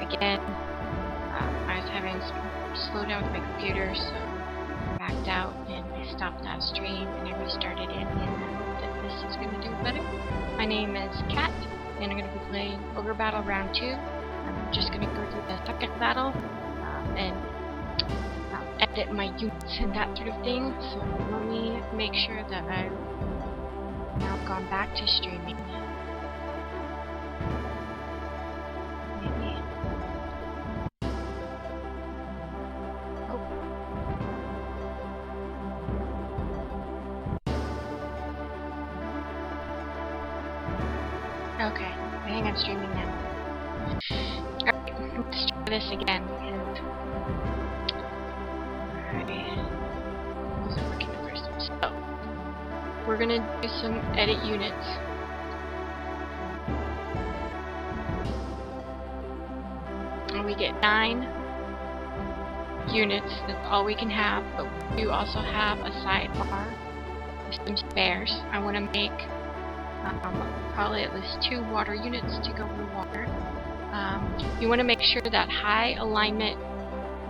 again, I was having some slowdown with my computer, so I backed out and I stopped that stream and I restarted it, and I hope that this is going to do better. My name is Kat, and I'm going to be playing Ogre Battle Round 2. I'm just going to go through the second battle and edit my units and that sort of thing. So let me make sure that I've now gone back to streaming. Okay, I think I'm streaming now. Alright, let's try this again. Alright. Wasn't working the first time. So, we're gonna do some edit units. And we get 9 units, that's all we can have, but we do also have a sidebar with some spares. I want to make probably at least 2 water units to go with water. You want to make sure that high alignment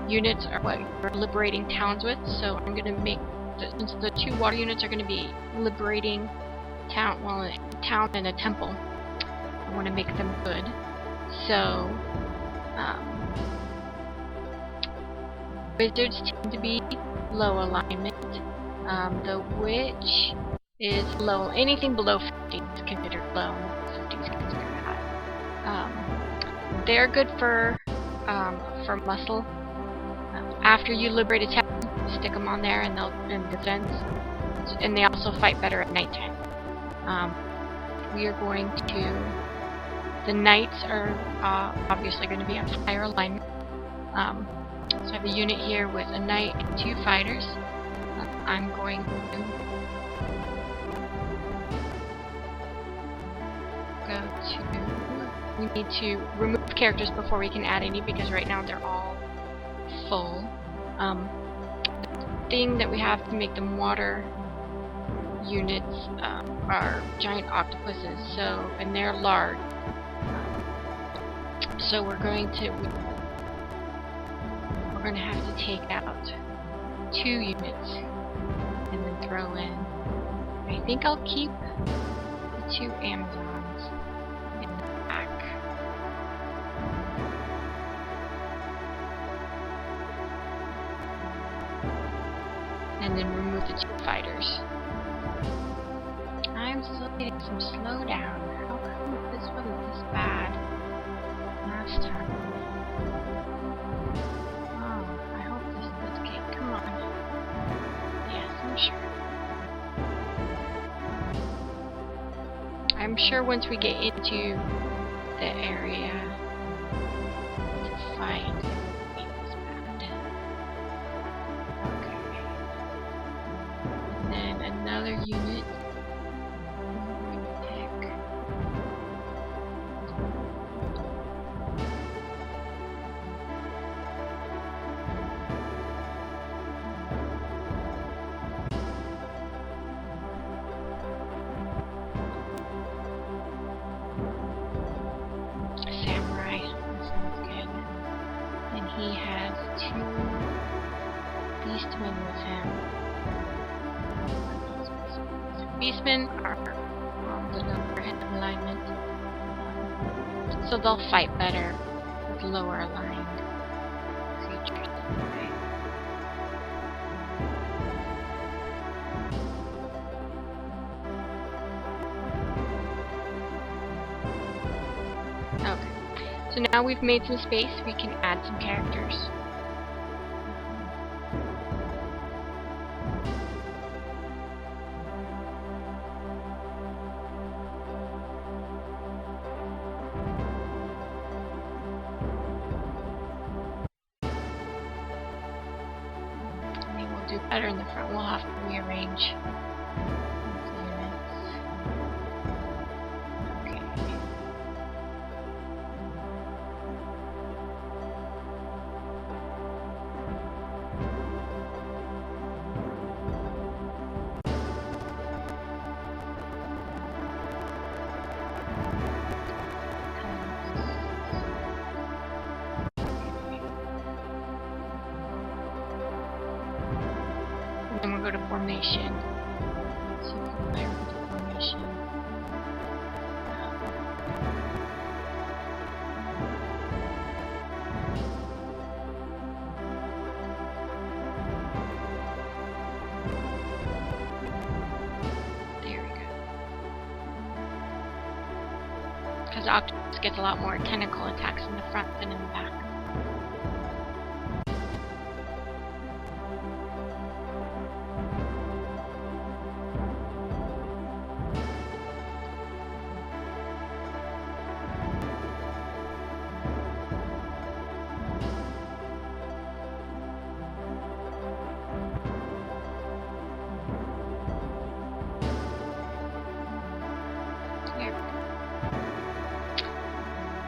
units are what you're liberating towns with, so I'm going to make, since the 2 water units are going to be liberating a town and a temple, I want to make them good. So, wizards tend to be low alignment. The witch is low. Anything below 50 is considered low. 50 is considered high. They're good for muscle. After you liberate a town, stick them on there, and they'll in defense. And they also fight better at nighttime. We are going to. The knights are obviously going to be on higher alignment. So I have a unit here with a knight and 2 fighters. I'm going to go to. We need to remove characters before we can add any, because right now they're all full. The thing that we have to make them water units are giant octopuses, and they're large. So we're going to have to take out 2 units and then throw in. I think I'll keep the 2 Amazons in the back. And then remove the 2 fighters. I'm still getting some slowdown. How come this wasn't this bad last time? Oh, I hope this is okay. Come on. Yes, I'm sure. I'm sure once we get into the area to fight, it won't be this bad. Okay. And then another unit. He has 2 beastmen with him. Beastmen are on the lower end of alignment, so they'll fight better with lower aligned creatures. Okay. So now we've made some space, we can add some characters. I think we'll do better in the front. We'll have to rearrange. go to formation. So fire into formation. There we go. Because Octopus gets a lot more tentacle attacks in the front than in the back.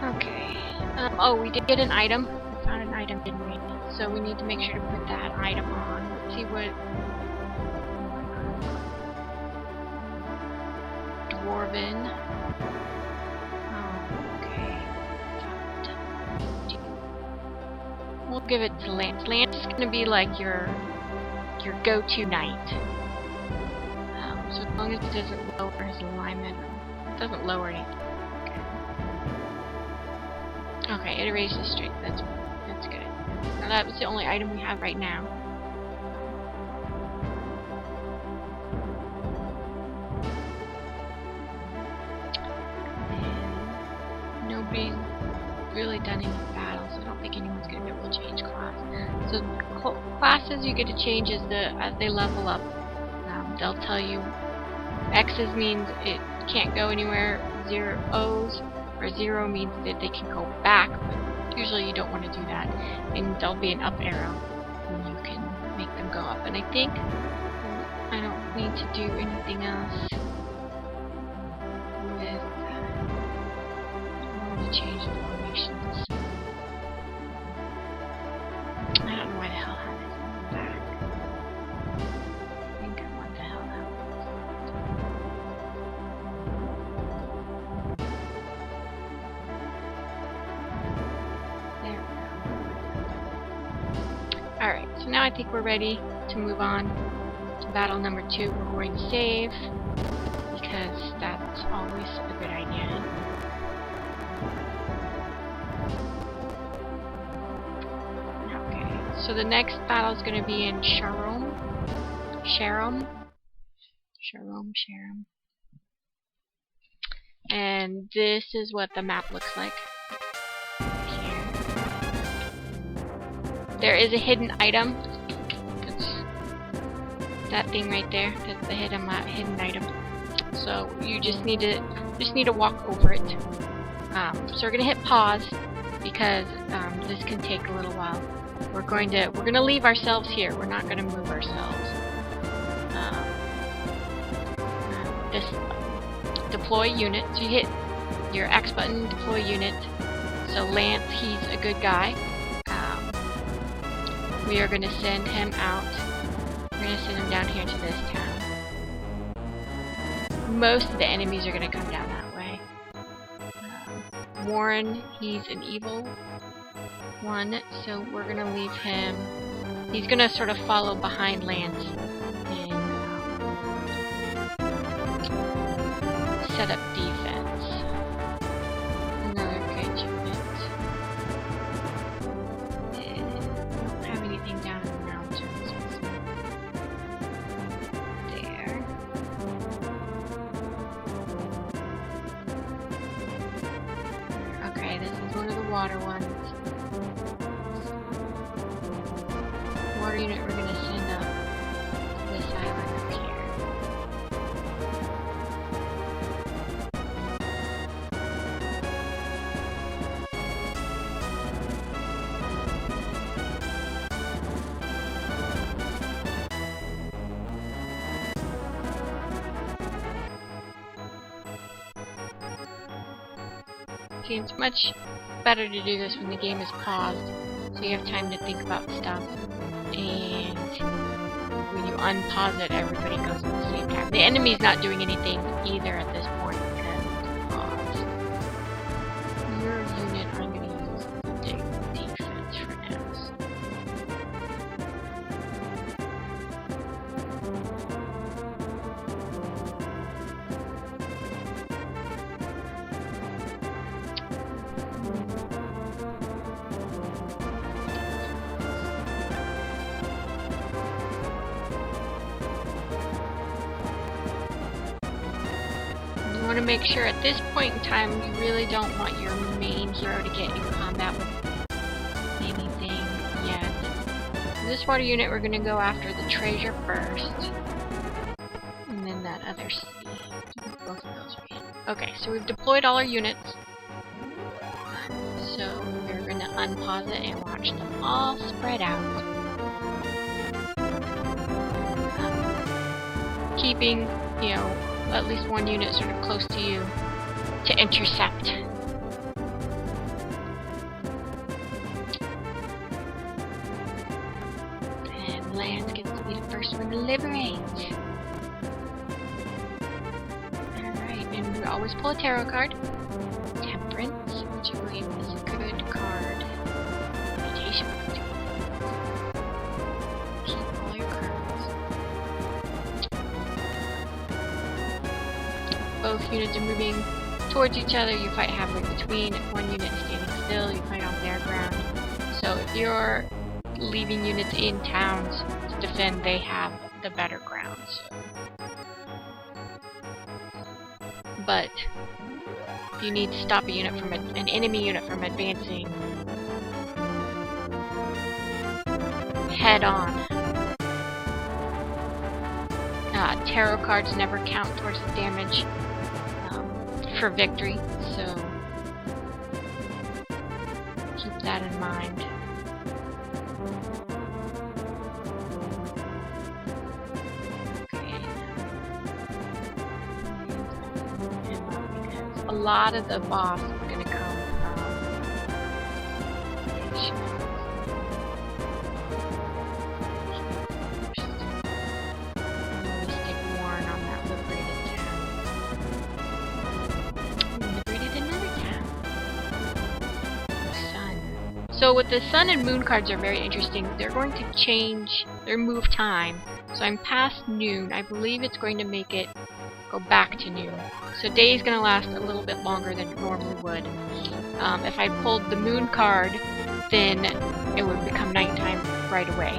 Okay. Oh, we did get an item. We found an item, didn't we? So we need to make sure to put that item on. Let's see what... Dwarven. Oh, okay. We'll give it to Lance. Lance is going to be like your go-to knight. So as long as it doesn't lower his alignment, it doesn't lower anything. Okay, it raises strength. That's good. Now that was the only item we have right now. And nobody's really done any battles. I don't think anyone's going to be able to change class. So classes you get to change as they level up. They'll tell you X's means it can't go anywhere. O's or 0 means that they can go back, but usually you don't want to do that. And there'll be an up arrow and you can make them go up. And I think I don't need to do anything else with I'm going to change the formations. I don't know why the hell that is in the back. I think I want the hell that was. Alright, so now I think we're ready to move on to battle number 2. We're going to save, because that's always a good idea. Okay, so the next battle is going to be in Sharom. And this is what the map looks like. There is a hidden item. That's that thing right there. That's the hidden item. So you just need to walk over it. So we're gonna hit pause because this can take a little while. We're gonna leave ourselves here. We're not gonna move ourselves. This deploy unit. So you hit your X button, deploy unit. So Lance, he's a good guy. We are going to send him out. We're going to send him down here to this town. Most of the enemies are going to come down that way. Warren, he's an evil one, so we're going to leave him. He's going to sort of follow behind Lance and set up defense. Another good unit. Down in the mountains. There. Okay, this is one of the water ones. Water unit we're going to send up to this island up here. See, it's much better to do this when the game is paused, so you have time to think about stuff. And when you unpause it, everybody goes at the same time. The enemy's not doing anything either at this point because it's paused. Your unit, I'm going to use the defense for now. want to make sure at this point in time you really don't want your main hero to get in combat with anything yet. This water unit, we're going to go after the treasure first. And then that other city. Both of those are in. Okay, so we've deployed all our units. So we're going to unpause it and watch them all spread out. Keeping, you know, at least one unit sort of close to you to intercept. And Lance gets to be the first one to liberate. Alright, and we always pull a tarot card. Temperance, which I believe is a good card. Meditation. Keep all your cards. Both units are moving towards each other. You fight halfway between. If one unit is standing still, you fight on their ground. So if you're leaving units in towns to defend, they have the better grounds. But if you need to stop a unit from an enemy unit from advancing head on, tarot cards never count towards the damage for victory, so keep that in mind. Okay. Because a lot of the boss is going to come from So with the Sun and Moon cards are very interesting. They're going to change their move time. So I'm past noon. I believe it's going to make it go back to noon. So day is going to last a little bit longer than it normally would. If I pulled the Moon card, then it would become nighttime right away.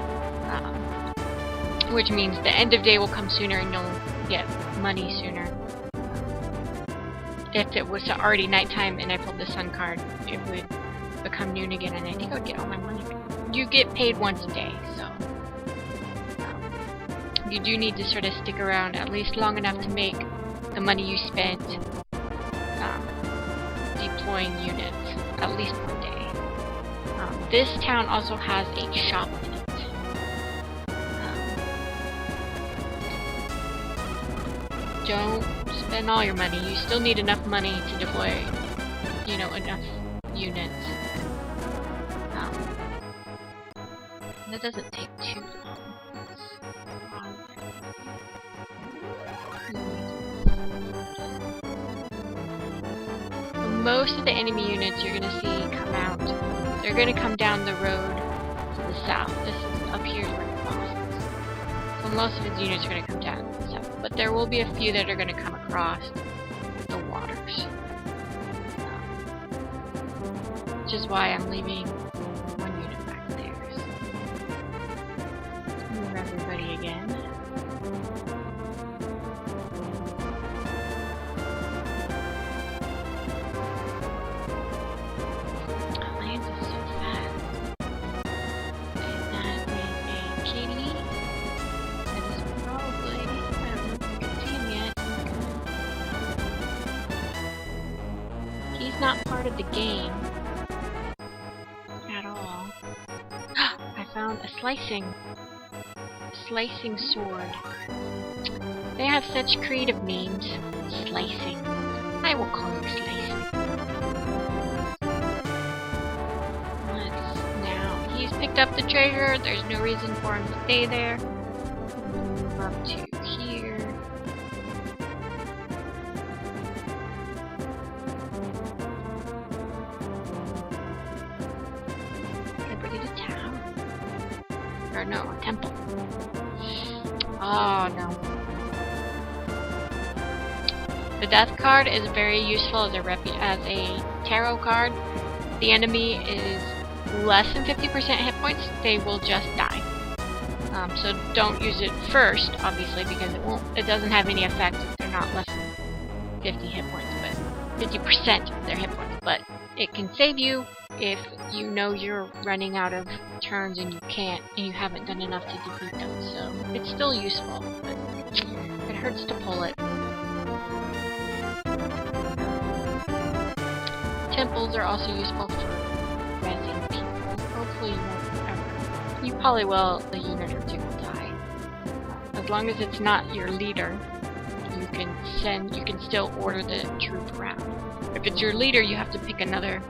Which means the end of day will come sooner and you'll get money sooner. If it was already nighttime and I pulled the Sun card, it would become noon again, and I think I would get all my money back. You get paid once a day, so you do need to sort of stick around at least long enough to make the money you spent deploying units at least one day. This town also has a shop in it. Don't spend all your money. You still need enough money to deploy, you know, enough units. That doesn't take too long. So most of the enemy units you're going to see come out. They're going to come down the road to the south. This is up here where the boss is. So most of his units are going to come down to the south. But there will be a few that are going to come across the waters. Which is why I'm leaving one unit back there. So move everybody again. Oh, Lance is so fast. And that is a kitty. That is probably, I don't know if I can see him yet. He's not part of the game. Found a slicing sword. They have such creative names. Slicing. I will call you Slicing. Now, he's picked up the treasure. There's no reason for him to stay there. Move up to here. Liberty to town. Or no, a temple. Oh no. The death card is very useful as a tarot card. If the enemy is less than 50% hit points, they will just die. So don't use it first, obviously, because it doesn't have any effect if they're not less than 50 hit points, but 50% of their hit points. But it can save you if you know you're running out of turns and you can't, and you haven't done enough to defeat them. So it's still useful, but it hurts to pull it. Temples are also useful for rezzing people. Hopefully you won't ever. You probably will. A unit or two will die. As long as it's not your leader, you can still order the troop around. If it's your leader, you have to pick another,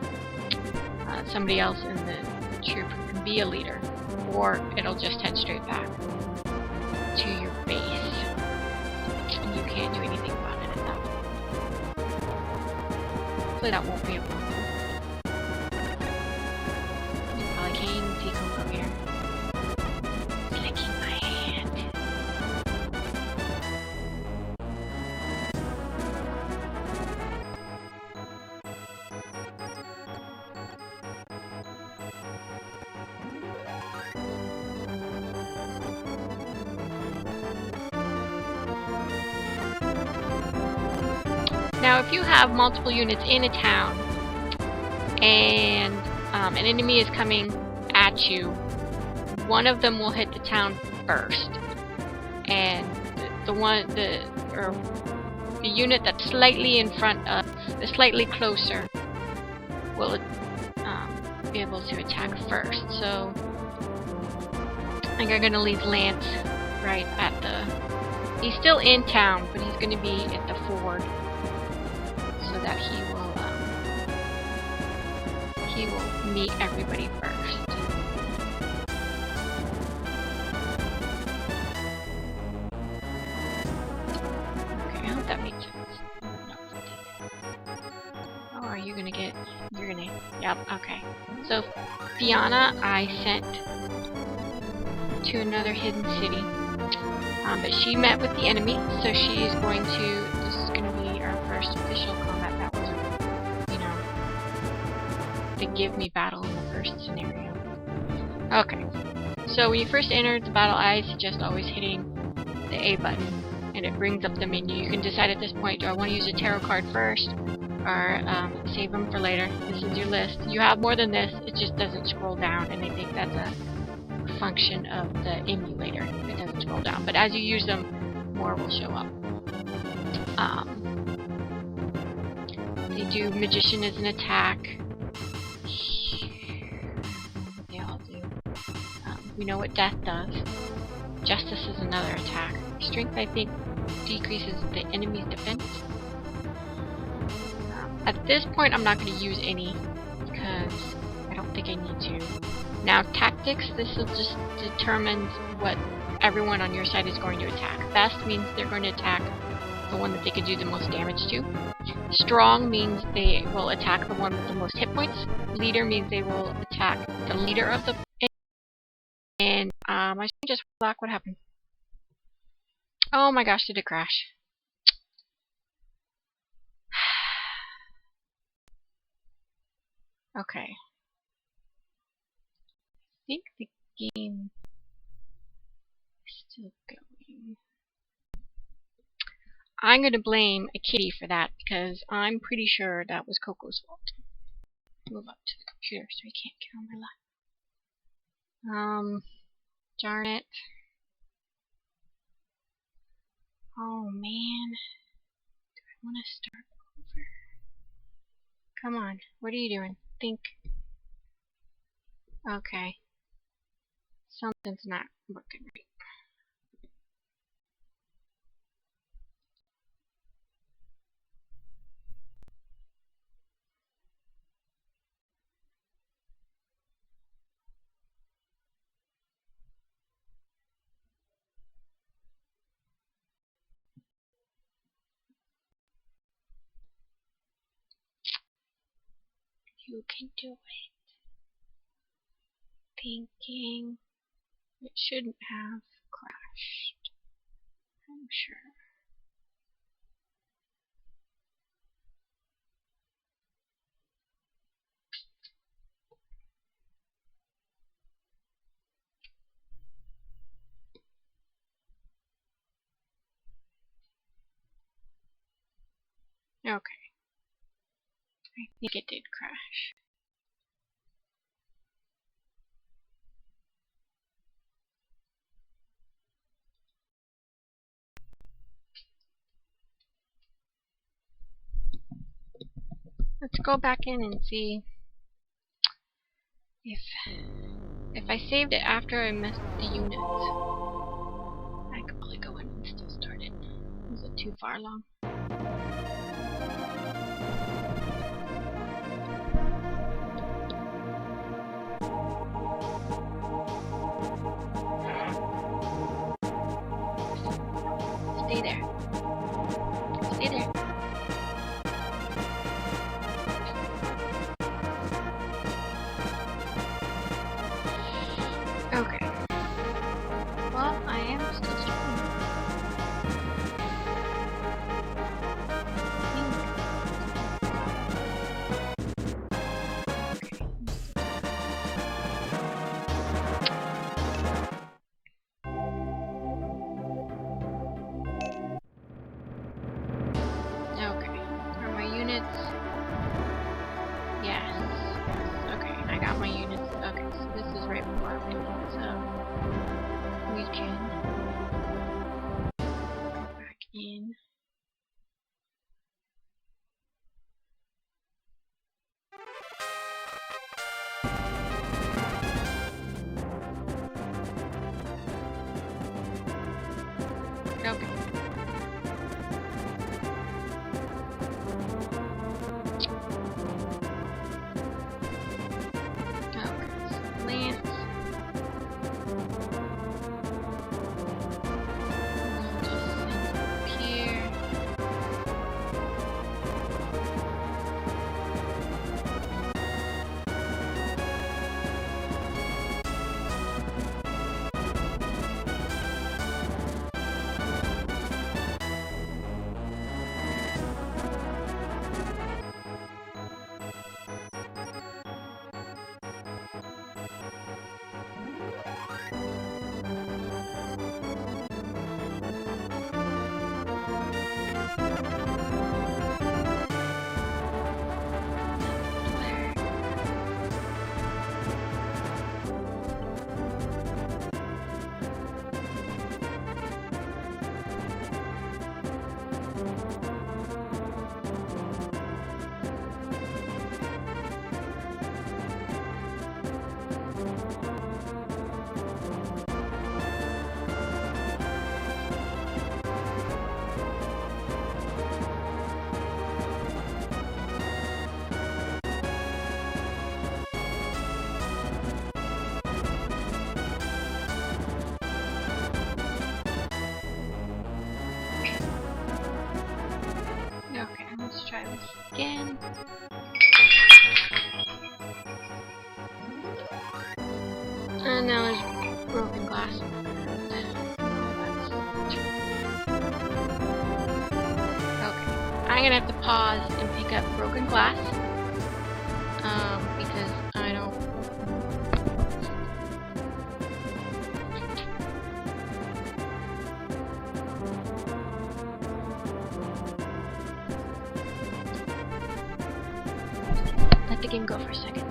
somebody else in the troop who can be a leader, or it'll just head straight back to your base. And you can't do anything about it at that point. Hopefully that won't be a problem. You probably can't even see Coco here. Licking my hand. Now, if you have multiple units in a town, and an enemy is coming at you, one of them will hit the town first, and the unit that's slightly in front of, slightly closer, will be able to attack first. So I think I'm gonna leave Lance right at the. He's still in town, but he's gonna be at the ford, so that he will meet everybody first. Okay, I hope that makes sense. Oh, are you gonna get? You're gonna. Yep. Okay. So Fiona, I sent to another hidden city, but she met with the enemy, so she is going to. This is going to be our first official combat. That wasn't, the give me battle in the first scenario. Okay. So when you first enter the battle, I suggest always hitting the A button, and it brings up the menu. You can decide at this point: do I want to use a tarot card first, or save them for later? This is your list. You have more than this. It just doesn't scroll down, and I think that's a function of the emulator. It doesn't scroll down, but as you use them, more will show up. They do magician as an attack. They all do. We know what death does. Justice is another attack. Strength, I think, decreases the enemy's defense. At this point, I'm not going to use any because I don't think I need to. Now, tactics, this will just determine what everyone on your side is going to attack. Fast means they're going to attack the one that they can do the most damage to. Strong means they will attack the one with the most hit points. Leader means they will attack the leader of the enemy. And my screen just black. What happened? Oh my gosh, did it crash? Okay. I think the game is still going. I'm going to blame a kitty for that because I'm pretty sure that was Coco's fault. Move up to the computer so he can't get on my lap. Darn it. Oh man. Do I want to start over? Come on. What are you doing? Think. Okay. Something's not working right. You can do it. Thinking. It shouldn't have crashed. I'm sure. Okay. I think it did crash. Let's go back in and see if I saved it after I missed the units. I could probably go in and still start it. Is it too far along? Stay there. Stay there. Okay. Well, I am still starting. Okay. Are my units? Yes. Okay, I got my units. Okay, so this is right before our window, so we can go back in. Okay. Okay, so Lance. Just send it up here. Okay, let's try this again. And now there's broken glass. Okay, I'm gonna have to pause and pick up broken glass. Because I don't. Let the game go for a second.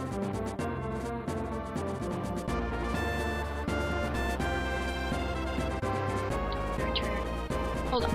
Return. Hold on.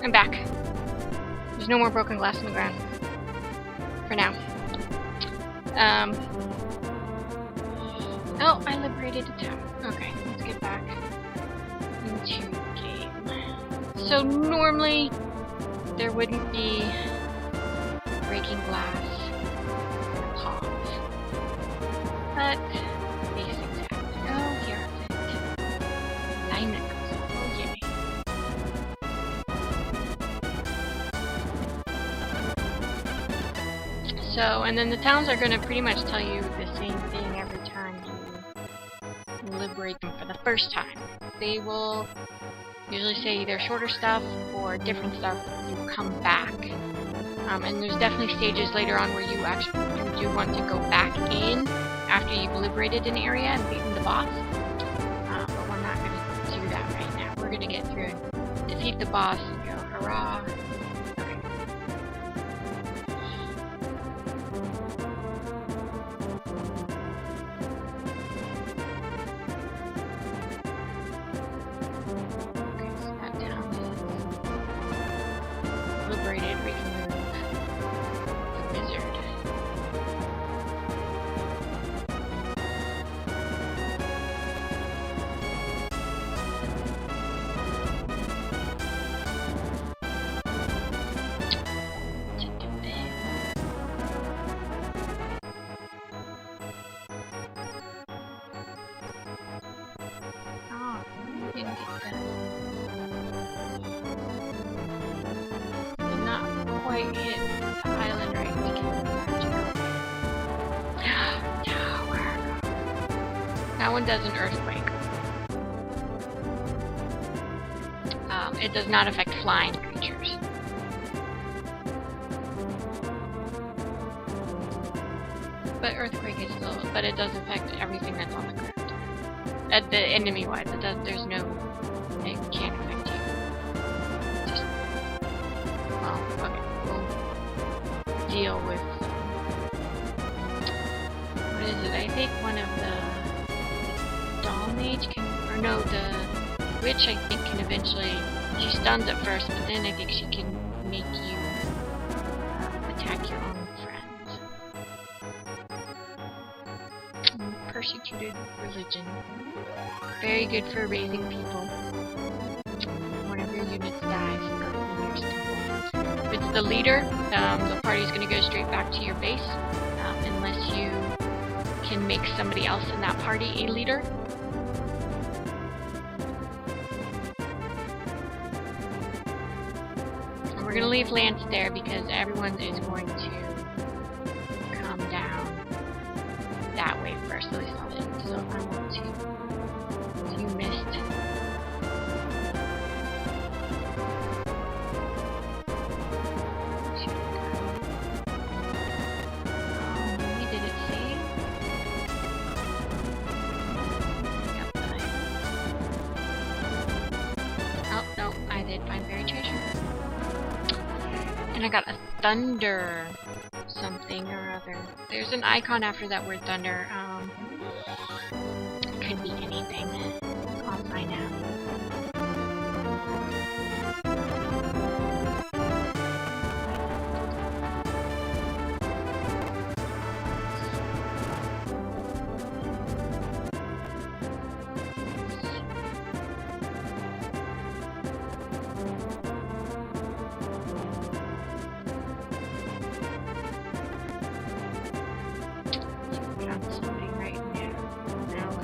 I'm back. There's no more broken glass on the ground. For now. Oh, I liberated the town. Okay, let's get back into the game. So normally there wouldn't be breaking glass in a pause. But these things happen. Oh, here it is. Alignment goes up. Oh, yay. So, and then the towns are going to pretty much tell you the same thing every time you liberate them for the first time. They will usually say either shorter stuff or different stuff. You come back. And there's definitely stages later on where you actually do want to go back in after you've liberated an area and beaten the boss. But we're not going to do that right now. We're going to get through and defeat the boss and go, hurrah. That one does an earthquake. It does not affect flying creatures. But earthquake is still, but it does affect everything that's on the ground. At the enemy-wise, it does. There's no, it can't affect you. Just, well, okay, we'll deal with. What is it? I think one of the doll mage can, or no, the witch I think can eventually. She stuns at first, but then I think she can make you attack your own friends. Persecuted religion. Very good for raising people. One of your units dies, go to the nearest temple. If it's the leader, the party's going to go straight back to your base, unless you can make somebody else in that party a leader. We're going to leave Lance there because everyone is going to come down that way first. At least I'll end. So I want to. You missed. Maybe did it save? Oh, no, I did find buried treasure. And I got a thunder something or other. There's an icon after that word thunder. Could be anything. I'll find out.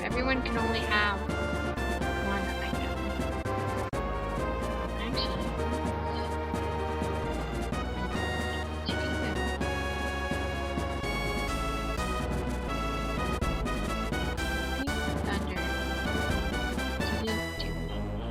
Everyone can only have one item. Actually, thunder didn't do anything.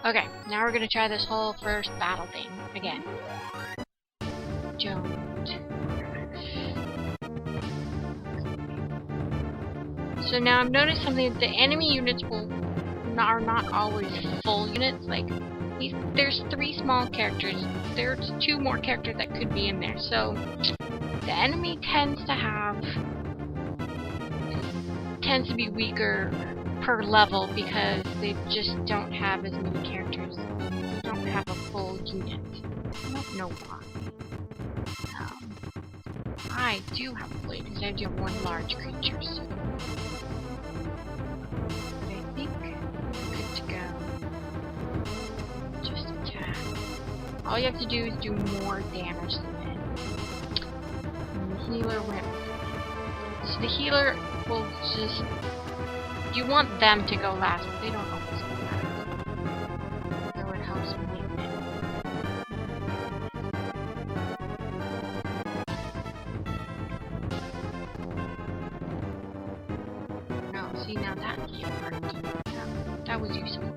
Okay, now we're gonna try this whole first battle thing again. Don't. So now I've noticed something, that the enemy units are not always full units. Like, there's 3 small characters. There's 2 more characters that could be in there. So the enemy tends to be weaker per level because they just don't have as many characters. They don't have a full unit. I don't know why. I do have a blade because I do have 1 large creature, so but I think we're good to go. Just attack. All you have to do is do more damage than it. And the healer wins. So the healer will just... You want them to go last, but they don't always go last. Though it helps when they win. No, see, now that worked. That was useful.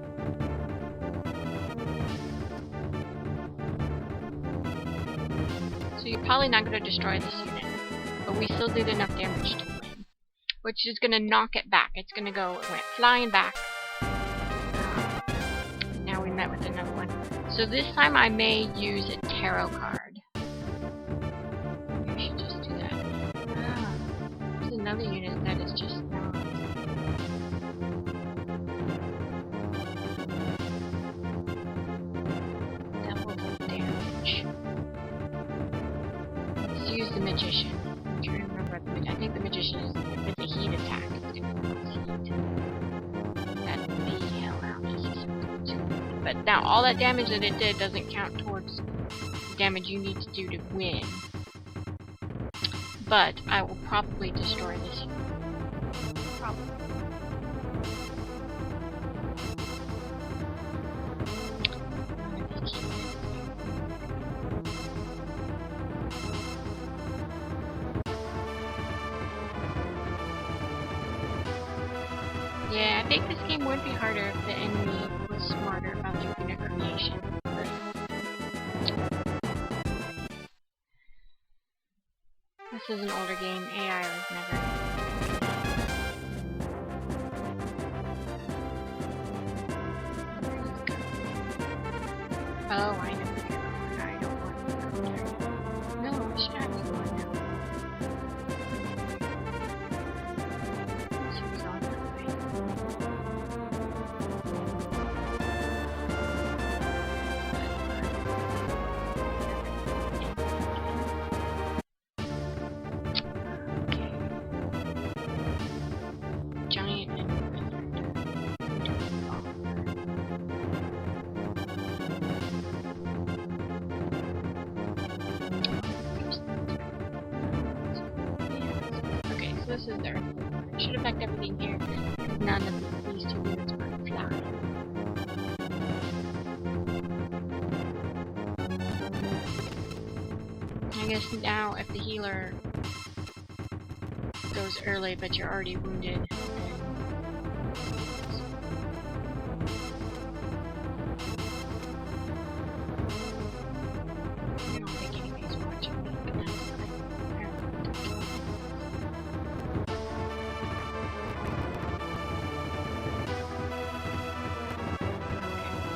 So you're probably not going to destroy this unit, but we still did enough damage to win. Which is going to knock it back. It's going to go, it went flying back. Now we met with another one. So this time I may use a tarot card. Maybe I should just do that. There's another unit that is just not. Double damage. Let's use the magician. I'm trying to remember. I think the magician is with the heat attack. It's going to cause heat. That's the hell out of this. But now all that damage that it did doesn't count towards the damage you need to do to win. But I will probably destroy this. Probably. Yeah, I think this game would be harder if the enemy was smarter about their unit creation. This is an older game. AI was never... Oh, I know. I don't want to go there. No, I should have you going now. She's on that way. Okay. Giant and wizard. Okay, so this is their... I should have packed everything here, because none of these 2 units were flying. I guess now if the healer goes early but you're already wounded, I don't think anybody's watching me, but that's fine.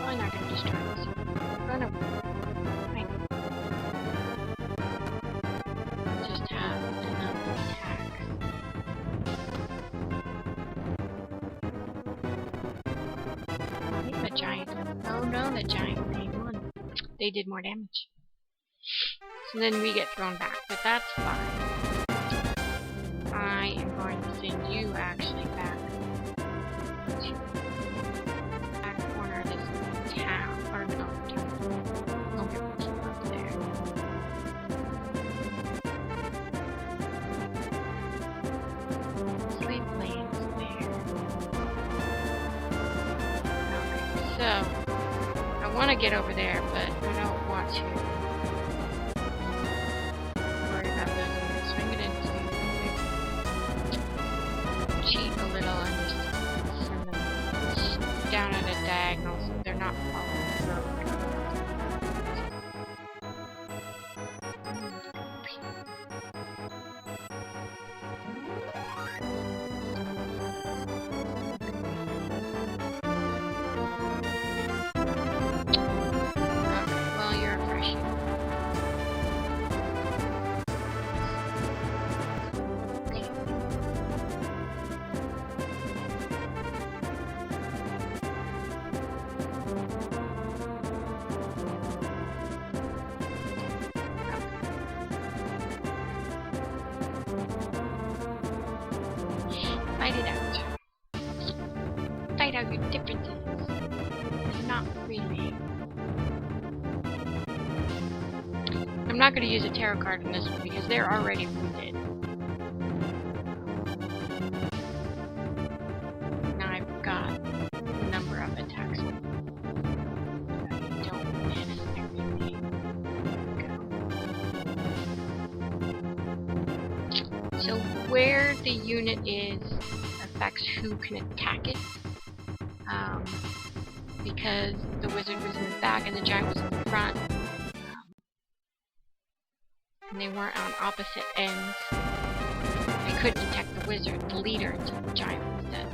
Probably not going to destroy this. Run away. Right. Just have enough attacks. I think the giant... Oh no, the giant they won. They did more damage. So then we get thrown back, but that's fine. I am going to send you actually back to the back corner of this town, or no, town. I'll get you up there. Slave lands there. Okay, so I want to get over there, but I don't want to. Cheat a little and just send them down at a diagonal so they're not following. fight it out. Fight out your differences. Not really. I'm not going to use a tarot card in this one because they're already wounded. Now I've got a number of attacks. I don't miss everything. Go. So where the unit is affects who can attack it. Because the wizard was in the back and the giant was in the front. And they weren't on opposite ends. I couldn't attack the wizard, the leader, until the giant was dead.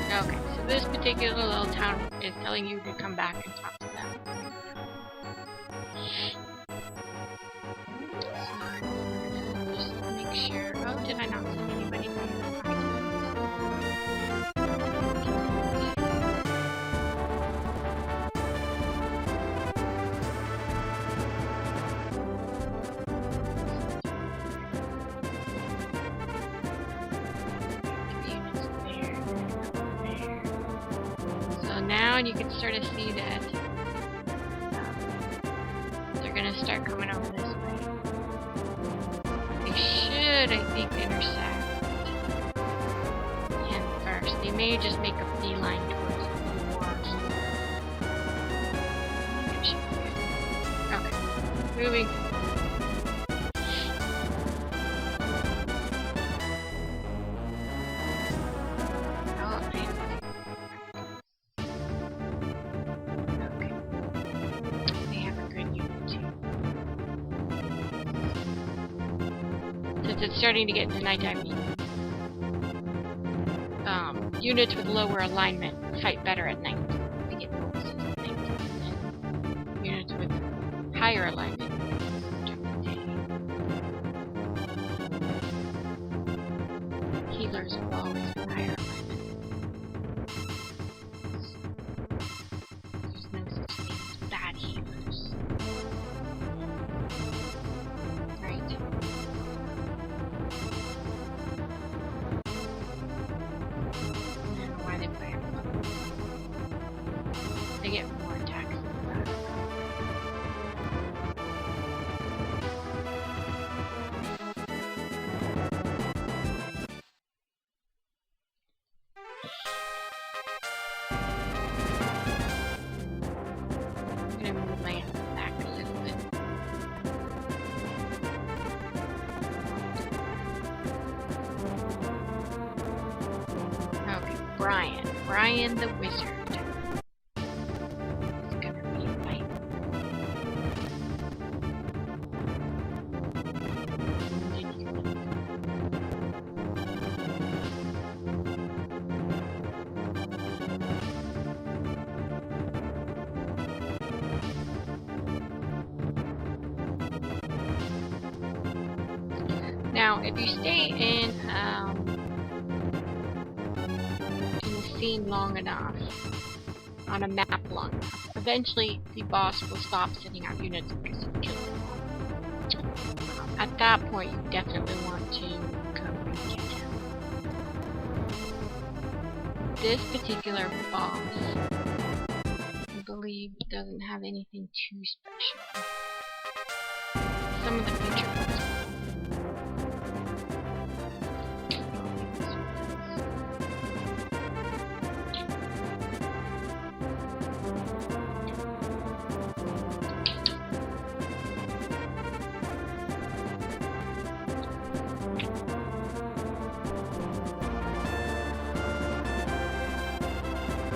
Now okay, so this particular little town is telling you to come back and talk to them. So, just make sure. Oh, did I not send anybody down? Now you can sort of see that they're going to start coming over this way. They should, I think, intersect him first. They may just make a beeline towards the wars. Okay, moving. It's starting to get into nighttime. Units with lower alignment fight better at night. They get bonuses at night. And units with higher alignment during the day. Healers will always have higher alignment. There's no such thing as bad healers. Right. They get more attacks than that. I'm gonna move my hand back a little bit. Okay, Brian the wizard. Now, if you stay in the scene long enough, on a map long enough, eventually the boss will stop sending out units because you killed them all. At that point, you definitely want to come and get him. This particular boss, I believe, doesn't have anything too special. Some of the future ones.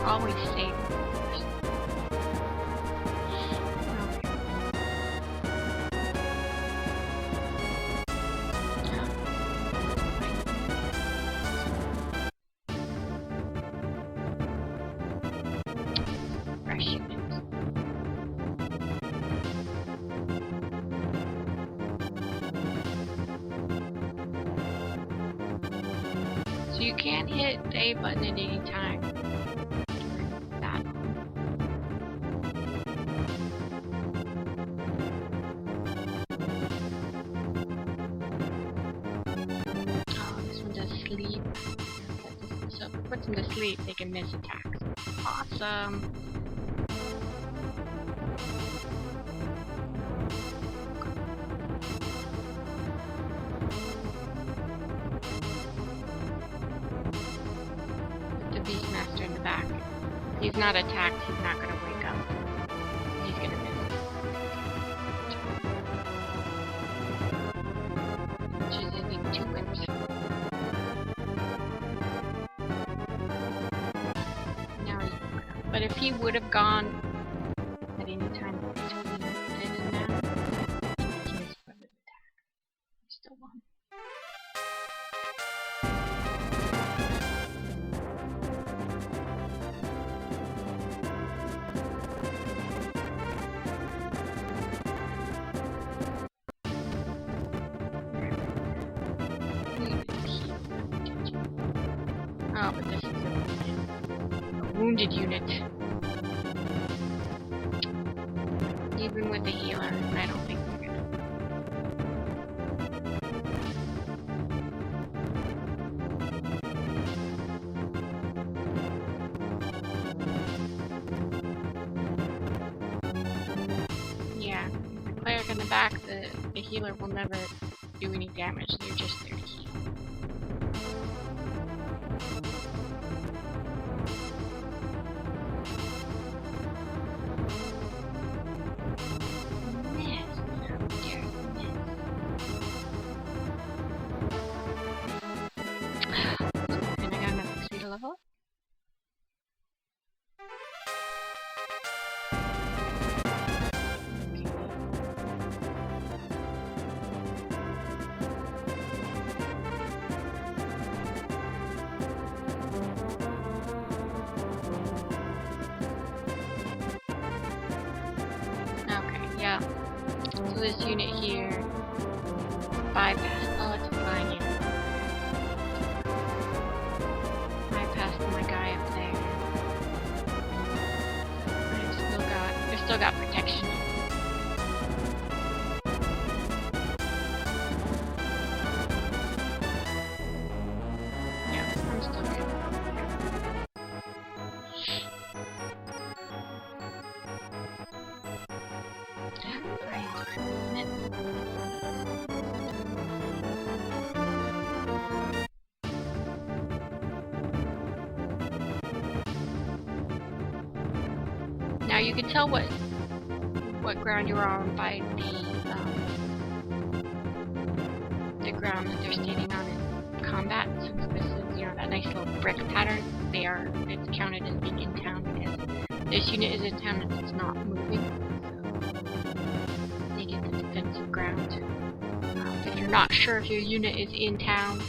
Always save first. Okay. fresh units. So you can hit the A button at any time. That. Oh, this one does sleep. So if it puts them to sleep, they can miss attacks. Awesome. Put the Beastmaster in the back. He's not attacked, he's not gonna wake up. He's gonna miss. Which is, I think, 2 wins. Now he's woken up. But if he would have gone at any time between then and now, he missed by his attack. He still won. Oh, but this is a wounded unit. Even with the healer, I don't think they're gonna. Yeah, the cleric in the back, the healer will never do any damage. They're just there to heal. Yeah. So this unit here bypassed. Oh, it's a fine unit. Bypassed my guy up there. I've still got protection. Yeah, I'm still good. Now you can tell what ground you're on by the ground that they're standing on in combat. Since this is, that nice little brick pattern, it's counted as being in town because this unit is in town and it's not moving. So they get the defensive ground. If you're not sure if your unit is in town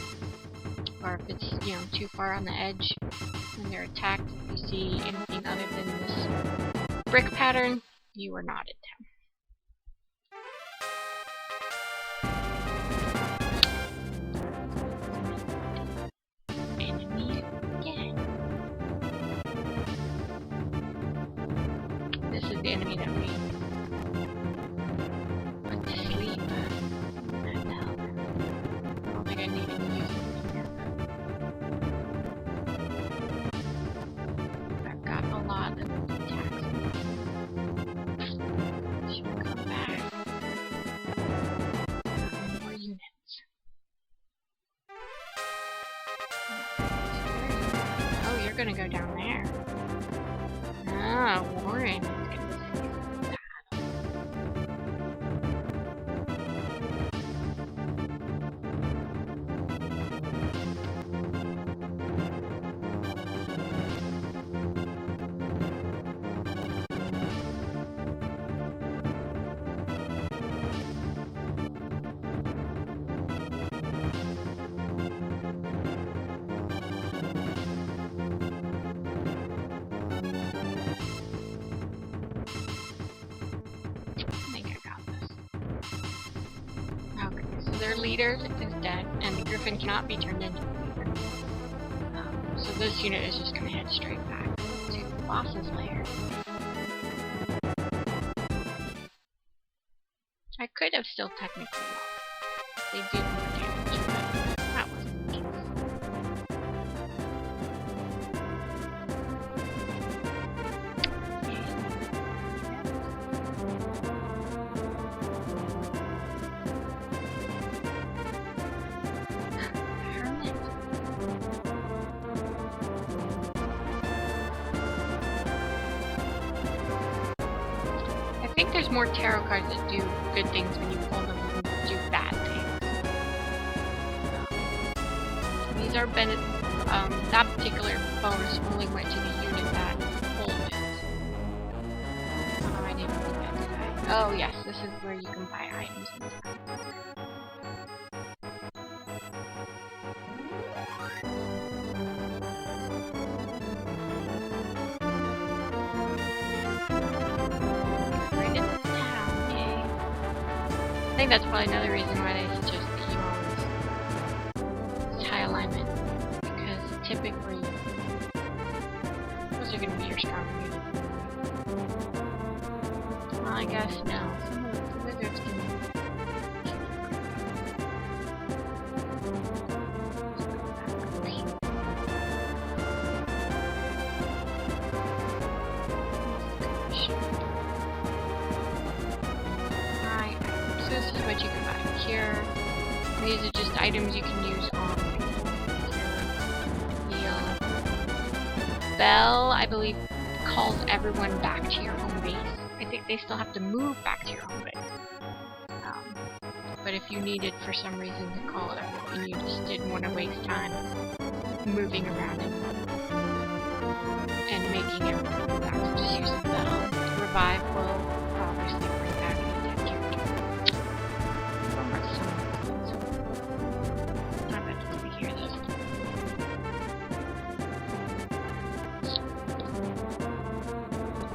or if it's too far on the edge when they're attacked, if you see anything other than this brick pattern, you are not in town. Enemy again. This is the enemy that we put to sleep. I don't think I needed to use anything here. I've got a lot of attacks. Should come back. More units. Oh, you're gonna go down there. Ah, Warren is gonna save the battle. their leader is dead, and the Griffin cannot be turned into a leader. So this unit is just going to head straight back to the boss's lair. I could have still technically lost. They did more damage, but that wasn't the case. I think there's more tarot cards that do good things when you pull them and do bad things. These are that particular bonus only went to the unit that pulled it. Oh, I didn't think that, did I? Oh yes, this is where you can buy items inside. I think that's probably another reason why they suggest that you always tie alignment, because typically those are going to be your stronger units. Well, I guess no. Some of the wizards can. This is what you can buy here. These are just items you can use on the bell, I believe, calls everyone back to your home base. I think they still have to move back to your home base. But if you needed for some reason to call everyone, you just didn't want to waste time moving around and making everyone go back, so just use the bell. Revive will obviously bring back the dead character.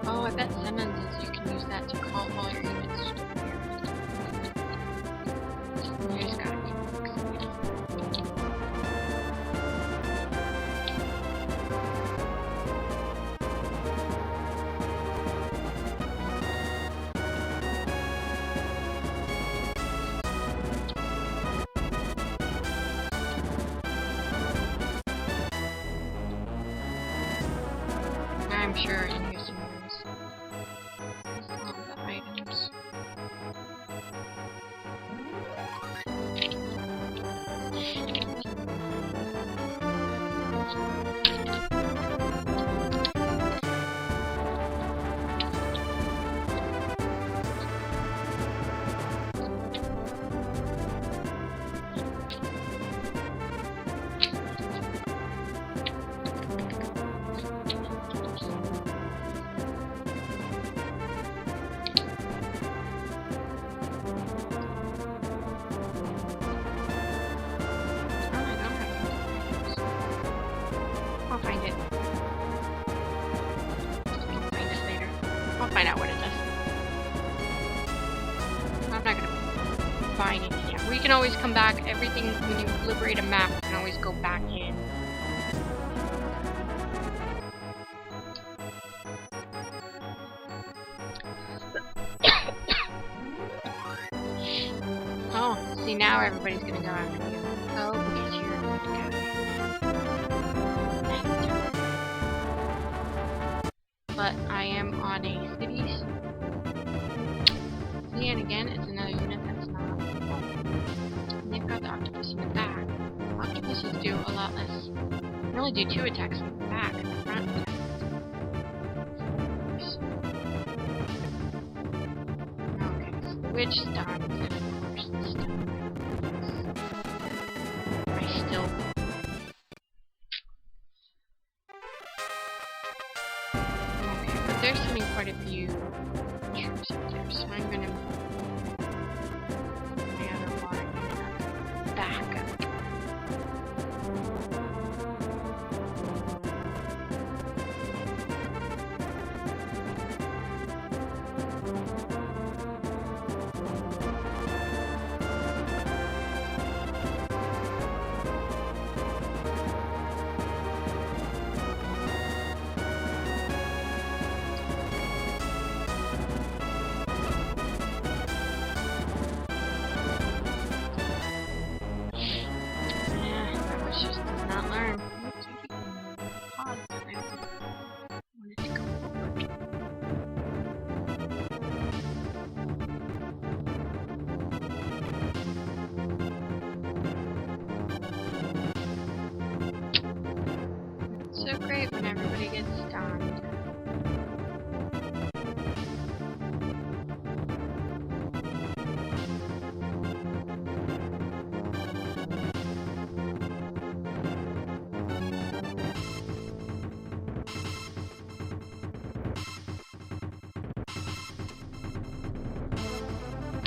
Oh, I bet Simmons is you can use that to call all your units to here. You just gotta be I'm sure in Houston there's all the items. Find out what it does. I'm not gonna buy anything yet. We can always come back. Everything, when you liberate a map, you can always go back in. Oh, see, now everybody's gonna go after you. Oh, because you're a good guy. But I am on a cities. See, and again, it's another unit that's not. And they've got the octopus in the back. Octopuses do a lot less. They only do 2 attacks in the back and the front. Okay, so which stuns, and of course the stun. I still. They're sending quite a few troops up there, so I'm gonna move my other water unit back up.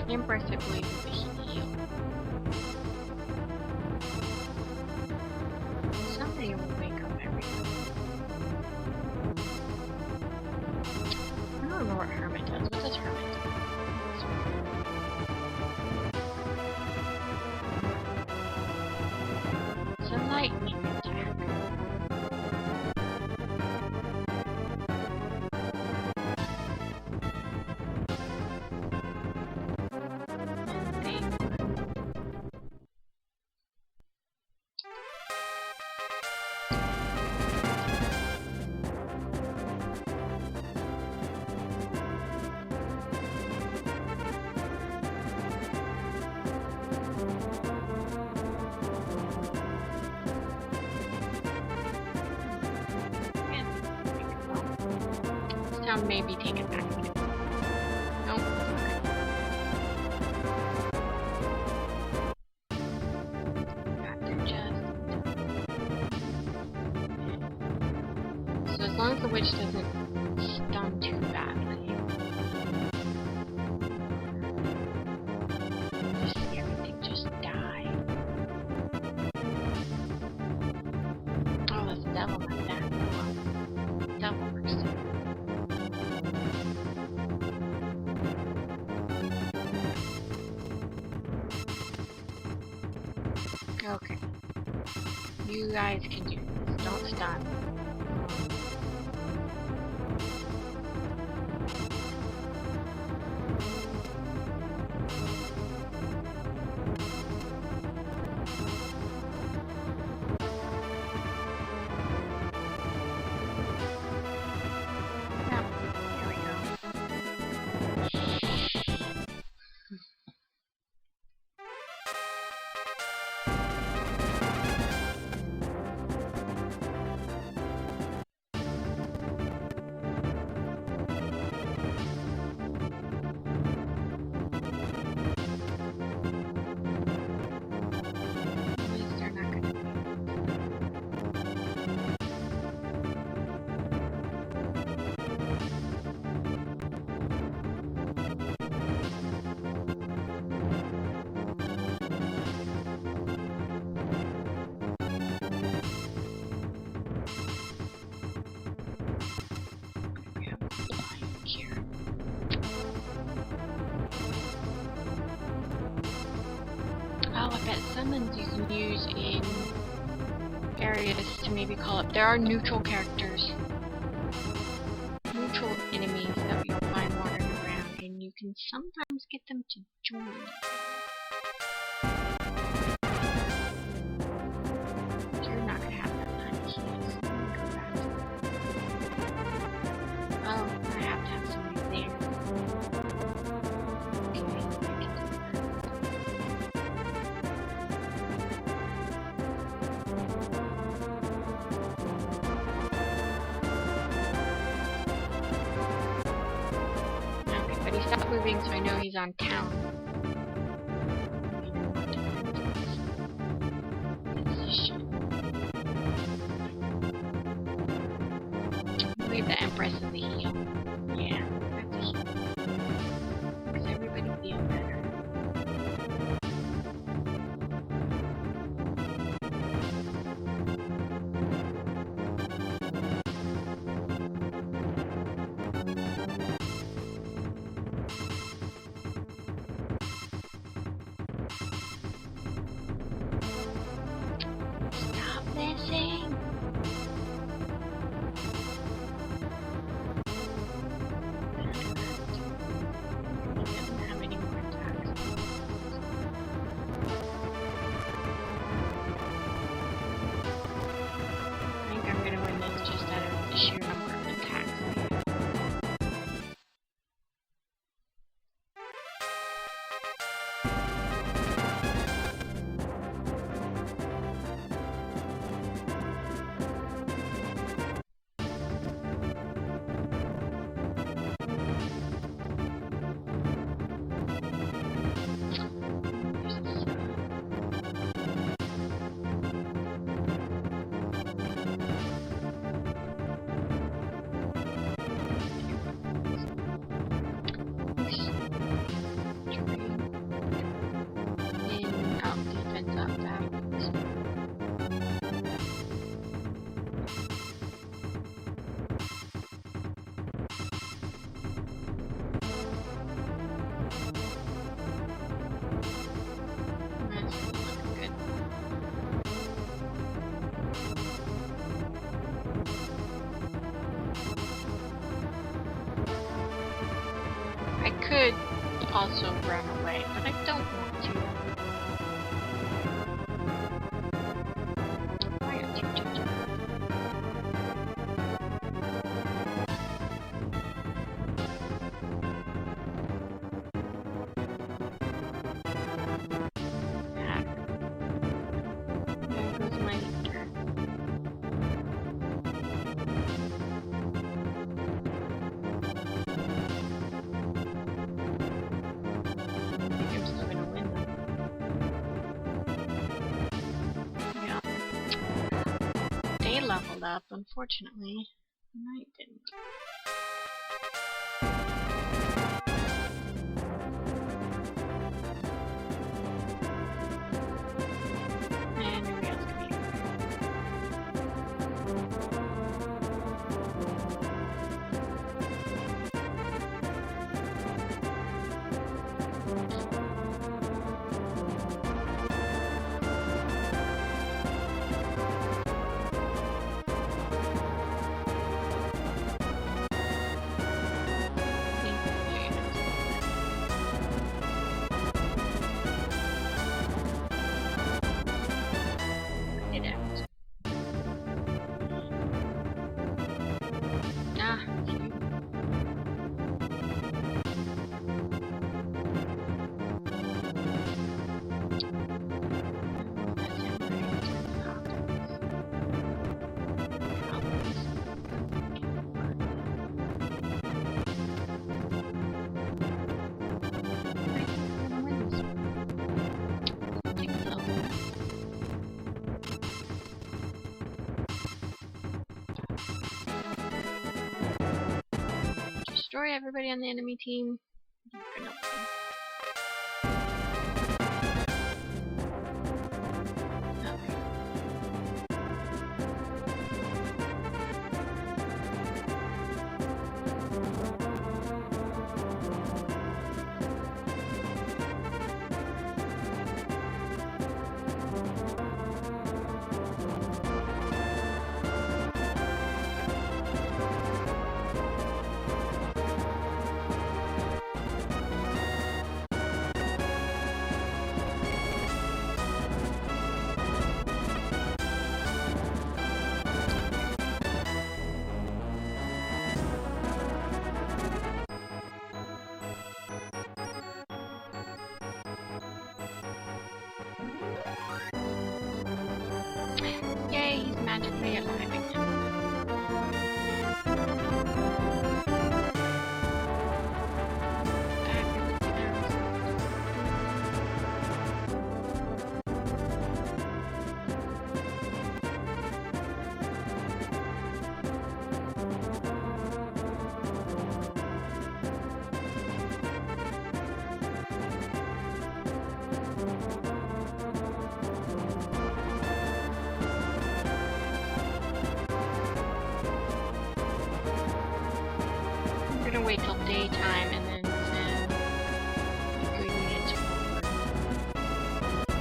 The Empress, I believe, is a heal. Somebody will wake up everyone. I don't remember what Hermit does. What does Hermit do? It's a lightning attack. Maybe take it back. Nope. God, they're just... So as long as the witch doesn't stun too badly. Just see everything just die. Oh, that's the devil like that. Devil person. Okay. You guys can do this. Don't stun. Yeah, there we go. Oh, I bet summons you can use in areas to maybe call up. There are neutral characters, neutral enemies that you'll find wandering around, and you can sometimes get them to join. You're not gonna have that time to heal, so go back. Oh, I have to have somebody there. Okay, I can do that. He stopped moving, so I know he's on town. I believe the Empress is a heal. Yeah, that's a heal. Because everybody feels better. Stop missing! He doesn't have any more attacks. I think I'm gonna win this just out of the sheer number of attacks I have. also run away, but I don't want to. Why aren't you judging? There goes my leader. I think I'm still gonna win though. Yeah. They leveled up, unfortunately. And I didn't. And nobody else can be here. It out. Ah, phew. That's it, Destroy everybody on the enemy team. You're gonna win. Okay. Yay, he's magically alive again. Back in the past. I'm gonna wait till daytime and then send the good units forward.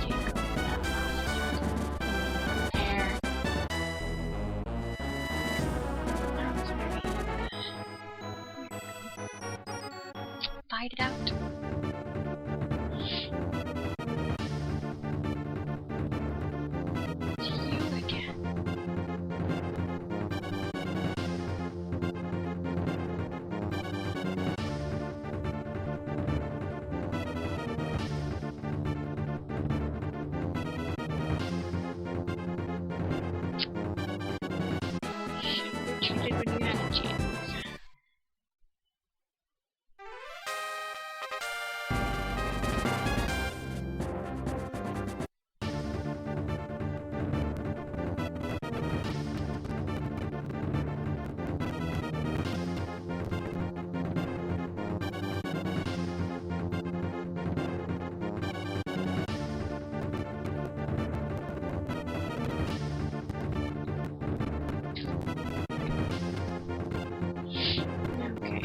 Take over that last repair. That was very fight it out. It's you again. Should have retreated when you had a chance. Okay.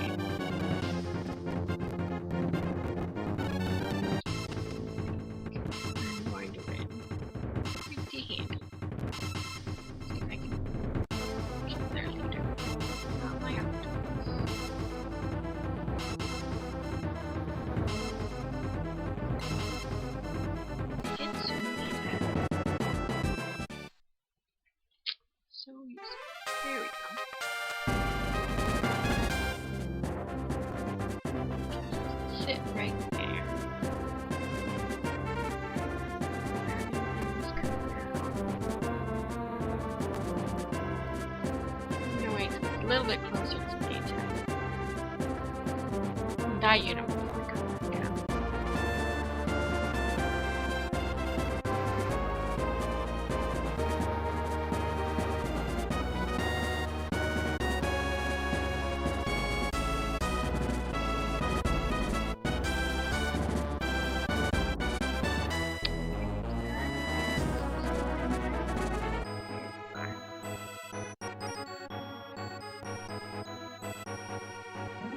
sit right there. No, wait, it's a little bit closer to daytime. That unit will probably come back out.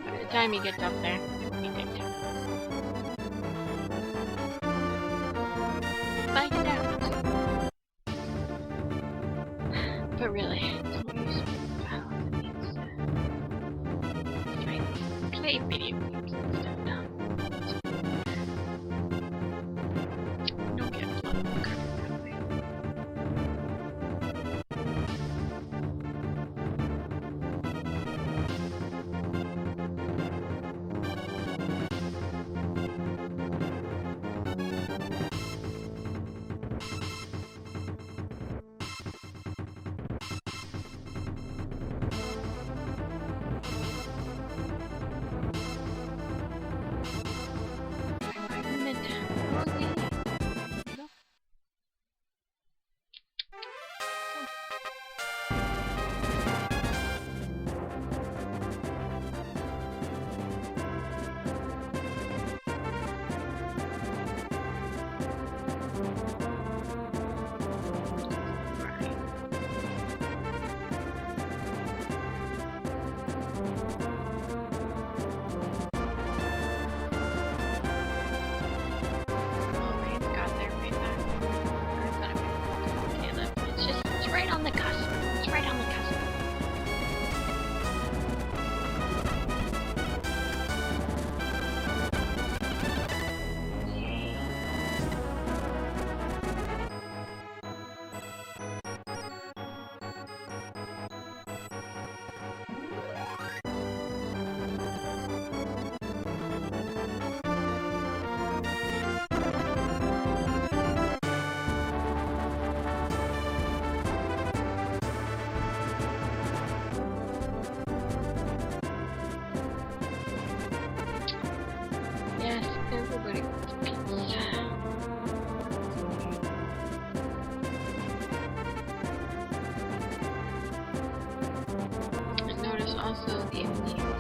By the time he gets up there, it'll be daytime. Find it out. But really, it's no use for play video games and stuff now. Don't get blood that way. Right on the cusp. It's right on the cusp. Yay. Yes, everybody wants pizza. And notice also the enemy is not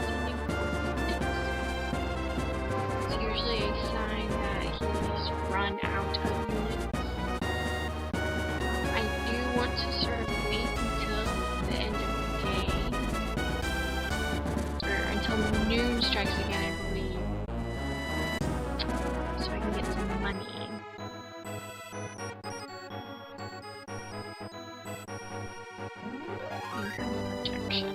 sending coordinates. It's usually a sign that he's run out of units. I do want to sort of wait until the end of the day. Or until noon strikes again, I believe. So I can get some money. Income protection.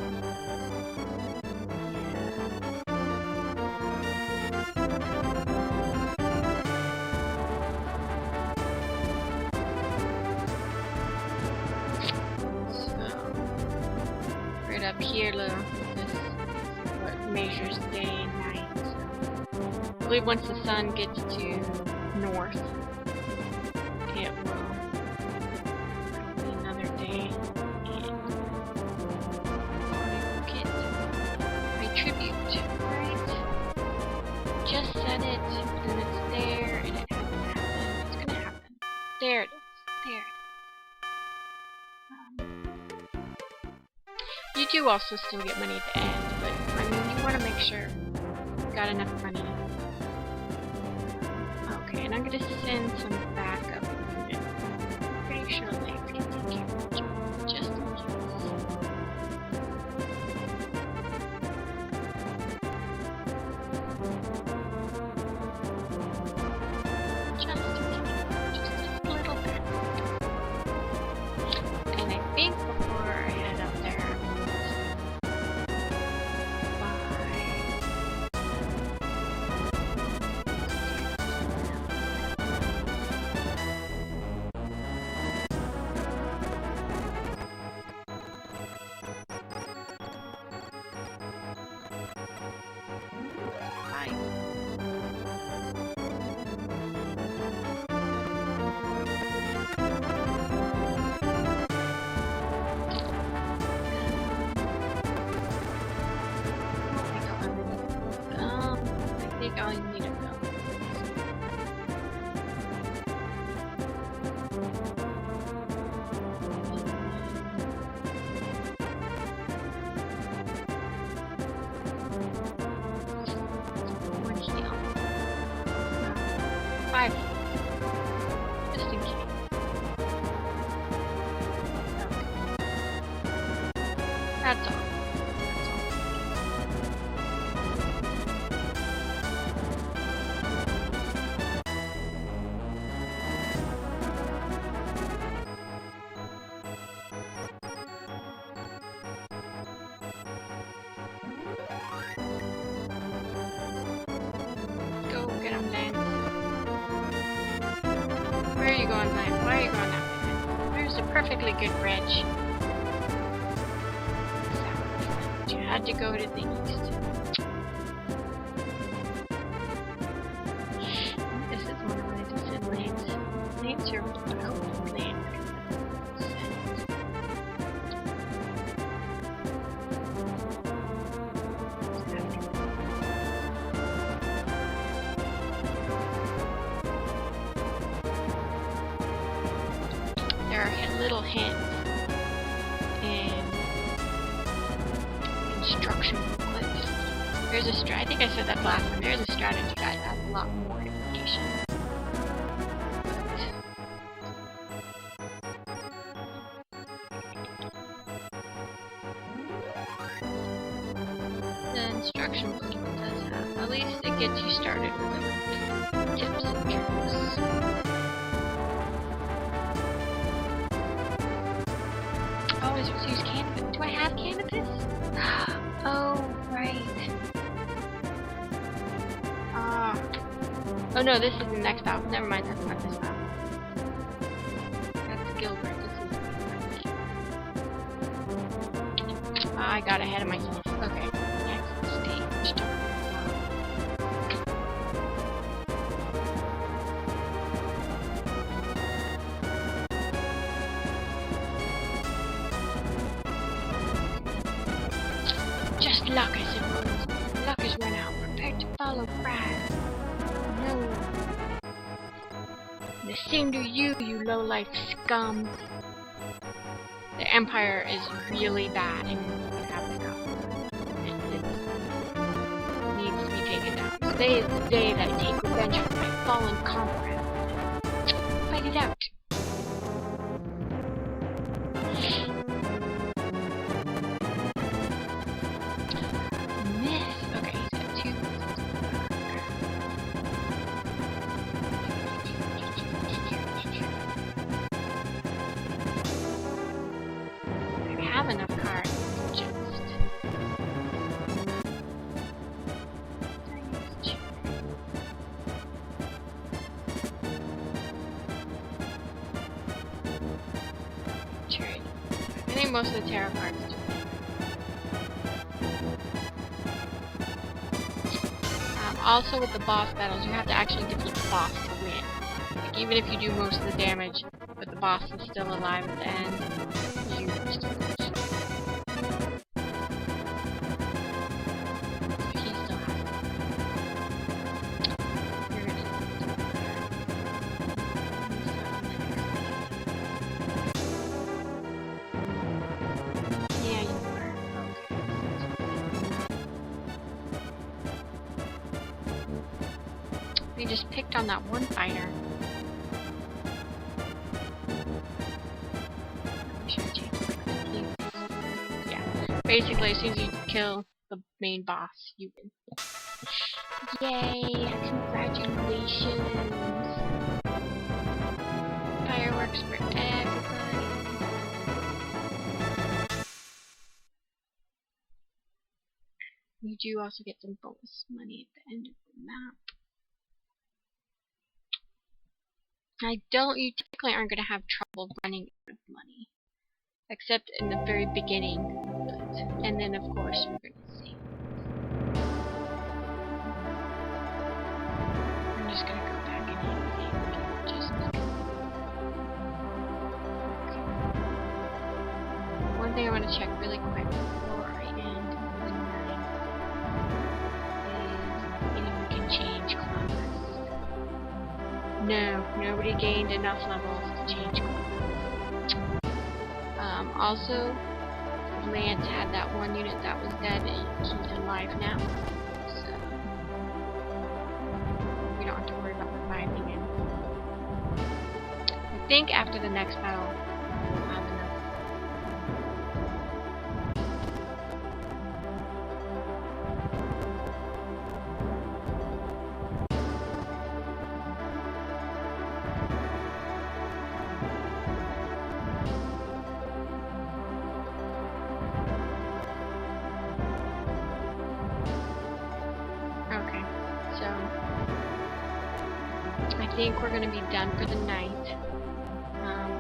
So, right up here, this is what measures day and night. So, I believe once the sun gets to north, it will be another day, and I will get my tribute, right? Just said it, and it's there, and it hasn't happened. It's gonna happen. There it is. There it is. You do also still get money at the end, but I mean, you want to make sure you've got enough money. Okay, and I'm gonna send some backup units. I'm pretty sure Lance can take care of it, just in case. Just a little bit. And I think before I head up there, think all you need to know. One heal. 5. Just in case. Okay. That's all. Go get him, Lance. Where are you going, Lance? Why are you going that way? There's a perfectly good bridge. South. You had to go to the east. This is one of my descent lanes. Lanes are open lanes. There are little hints in instruction booklets. There's a I think I said that last time. There's a strategy guide that has a lot more information. The instruction booklet does have. At least it gets you started with the tips and tricks. Oh, I supposed to use cannabis. Do I have cannabis? Oh, right. Oh no, this is the next stop. Never mind, that's not this stop. That's Gilbert. This is I got ahead of myself. Okay, next stage. Just luck, I suppose. Luck is run out. Prepare to follow Brad. No. The same to you, you low-life scum. The Empire is really bad, and you have the power. It needs to be taken down. Today is the day that I take revenge for my fallen comrade. Fight it out. Enough cards just trade. I think most of the tarot cards do. Also with the boss battles, you have to actually defeat the boss to win. Like, even if you do most of the damage, but the boss is still alive at the end, you still lose. We just picked on that one fighter. Yeah. Basically, as soon as you kill the main boss, you win. Yay! Congratulations! Fireworks for everybody. You do also get some bonus money at the end of the map. You typically aren't going to have trouble running out of money. Except in the very beginning. And then, of course, we're going to see. I'm just going to go back and hit the just one thing I want to check really quick before I end the night is anyone can change No, nobody gained enough levels to change course. Also, Lance had that one unit that was dead, and he's alive now. So, we don't have to worry about reviving him. I think after the next battle, we'll have enough. Okay, so I think we're going to be done for the night.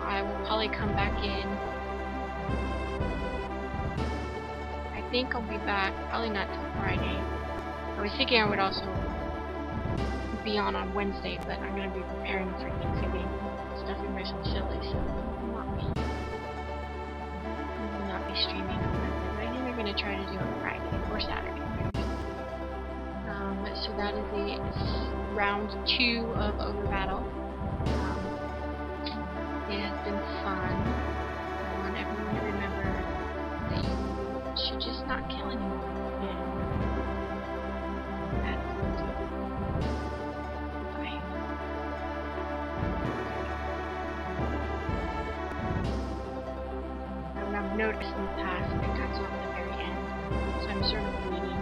I will probably come back in. I think I'll be back, probably not till Friday. I was thinking I would also be on Wednesday, but I'm going to be preparing for Thanksgiving, stuffing myself silly, so I will not be streaming on Wednesday, but I think I'm going to try to do it Friday or Saturday. So that is the round 2 of Ogre Battle. It has been fun. I want everyone to remember that you should just not kill anyone. I've noticed in the past that it cuts off at the very end, so I'm sort of waiting.